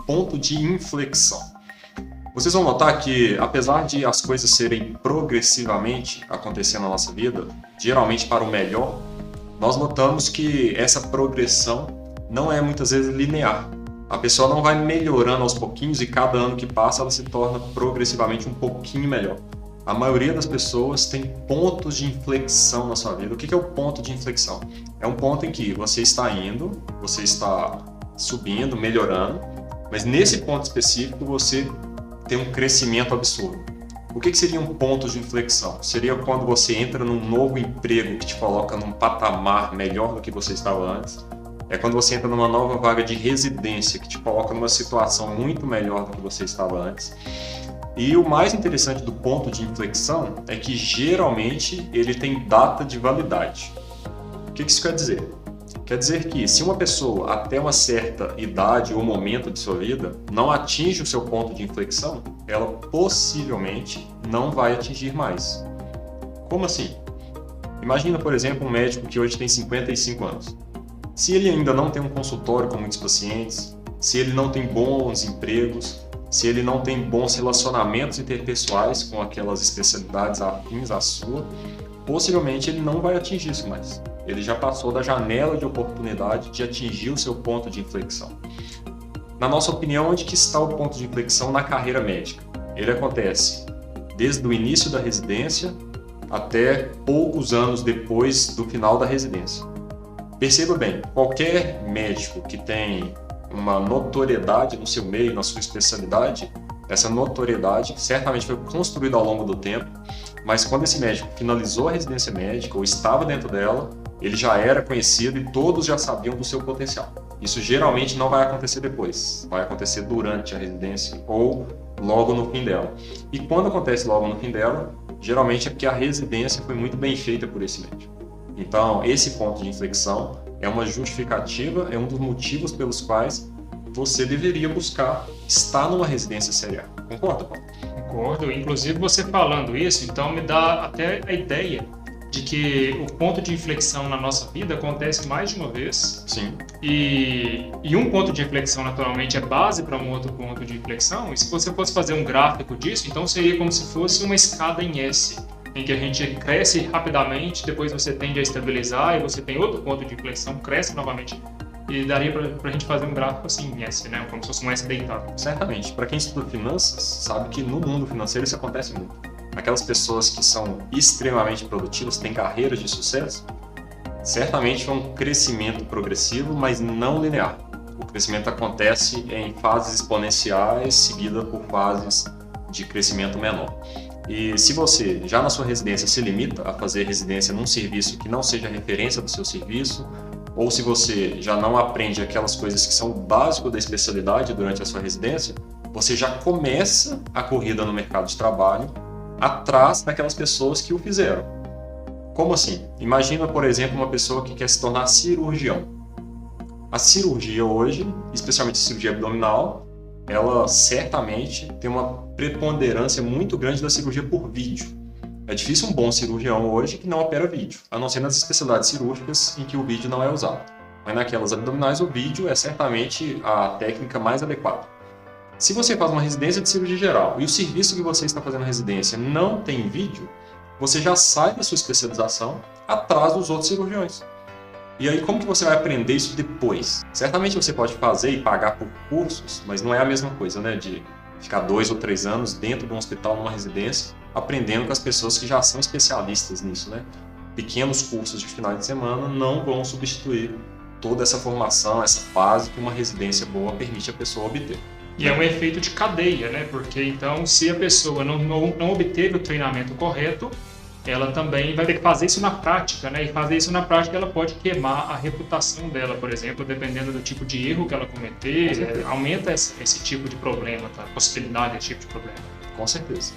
ponto de inflexão. Vocês vão notar que, apesar de as coisas serem progressivamente acontecendo na nossa vida, geralmente para o melhor, nós notamos que essa progressão não é muitas vezes linear. A pessoa não vai melhorando aos pouquinhos e cada ano que passa ela se torna progressivamente um pouquinho melhor. A maioria das pessoas tem pontos de inflexão na sua vida. O que é o ponto de inflexão? É um ponto em que você está indo, você está subindo, melhorando, mas nesse ponto específico você tem um crescimento absurdo. O que seria um ponto de inflexão? Seria quando você entra num novo emprego que te coloca num patamar melhor do que você estava antes. É quando você entra numa nova vaga de residência que te coloca numa situação muito melhor do que você estava antes. E o mais interessante do ponto de inflexão é que geralmente ele tem data de validade. O que isso quer dizer? Quer dizer que se uma pessoa até uma certa idade ou momento de sua vida não atinge o seu ponto de inflexão, ela possivelmente não vai atingir mais. Como assim? Imagina, por exemplo, um médico que hoje tem 55 anos. Se ele ainda não tem um consultório com muitos pacientes, se ele não tem bons empregos, se ele não tem bons relacionamentos interpessoais com aquelas especialidades afins à sua, possivelmente ele não vai atingir isso mais. Ele já passou da janela de oportunidade de atingir o seu ponto de inflexão. Na nossa opinião, onde que está o ponto de inflexão na carreira médica? Ele acontece desde o início da residência até poucos anos depois do final da residência. Perceba bem, qualquer médico que tem uma notoriedade no seu meio, na sua especialidade, essa notoriedade certamente foi construída ao longo do tempo, mas quando esse médico finalizou a residência médica ou estava dentro dela, ele já era conhecido e todos já sabiam do seu potencial. Isso geralmente não vai acontecer depois, vai acontecer durante a residência ou logo no fim dela. E quando acontece logo no fim dela, geralmente é porque a residência foi muito bem feita por esse médico. Então, esse ponto de inflexão é uma justificativa, é um dos motivos pelos quais você deveria buscar estar numa residência série A. Concorda, Paulo? Concordo. Inclusive, você falando isso, então me dá até a ideia de que o ponto de inflexão na nossa vida acontece mais de uma vez. Sim. E um ponto de inflexão, naturalmente, é base para um outro ponto de inflexão. E se você fosse fazer um gráfico disso, então seria como se fosse uma escada em S, em que a gente cresce rapidamente, depois você tende a estabilizar e você tem outro ponto de inflexão, cresce novamente. E daria para a gente fazer um gráfico assim em S, né? Como se fosse um S deitado. Certamente. Para quem estuda finanças, sabe que no mundo financeiro isso acontece muito. Aquelas pessoas que são extremamente produtivas, têm carreiras de sucesso, certamente é um crescimento progressivo, mas não linear. O crescimento acontece em fases exponenciais, seguida por fases de crescimento menor. E se você, já na sua residência, se limita a fazer residência num serviço que não seja referência do seu serviço, ou se você já não aprende aquelas coisas que são o básico da especialidade durante a sua residência, você já começa a corrida no mercado de trabalho atrás daquelas pessoas que o fizeram. Como assim? Imagina, por exemplo, uma pessoa que quer se tornar cirurgião. A cirurgia hoje, especialmente a cirurgia abdominal, ela certamente tem uma preponderância muito grande da cirurgia por vídeo. É difícil um bom cirurgião hoje que não opera vídeo, a não ser nas especialidades cirúrgicas em que o vídeo não é usado. Mas naquelas abdominais o vídeo é certamente a técnica mais adequada. Se você faz uma residência de cirurgia geral e o serviço que você está fazendo na residência não tem vídeo, você já sai da sua especialização atrás dos outros cirurgiões. E aí, como que você vai aprender isso depois? Certamente você pode fazer e pagar por cursos, mas não é a mesma coisa, né? De ficar 2 ou 3 anos dentro de um hospital, numa residência, aprendendo com as pessoas que já são especialistas nisso, né? Pequenos cursos de final de semana não vão substituir toda essa formação, essa fase que uma residência boa permite a pessoa obter. E é um efeito de cadeia, né? Porque então, se a pessoa não obteve o treinamento correto, ela também vai ter que fazer isso na prática, né? E fazer isso na prática ela pode queimar a reputação dela, por exemplo, dependendo do tipo de erro que ela cometer, aumenta esse tipo de problema, tá? A possibilidade desse tipo de problema. Com certeza.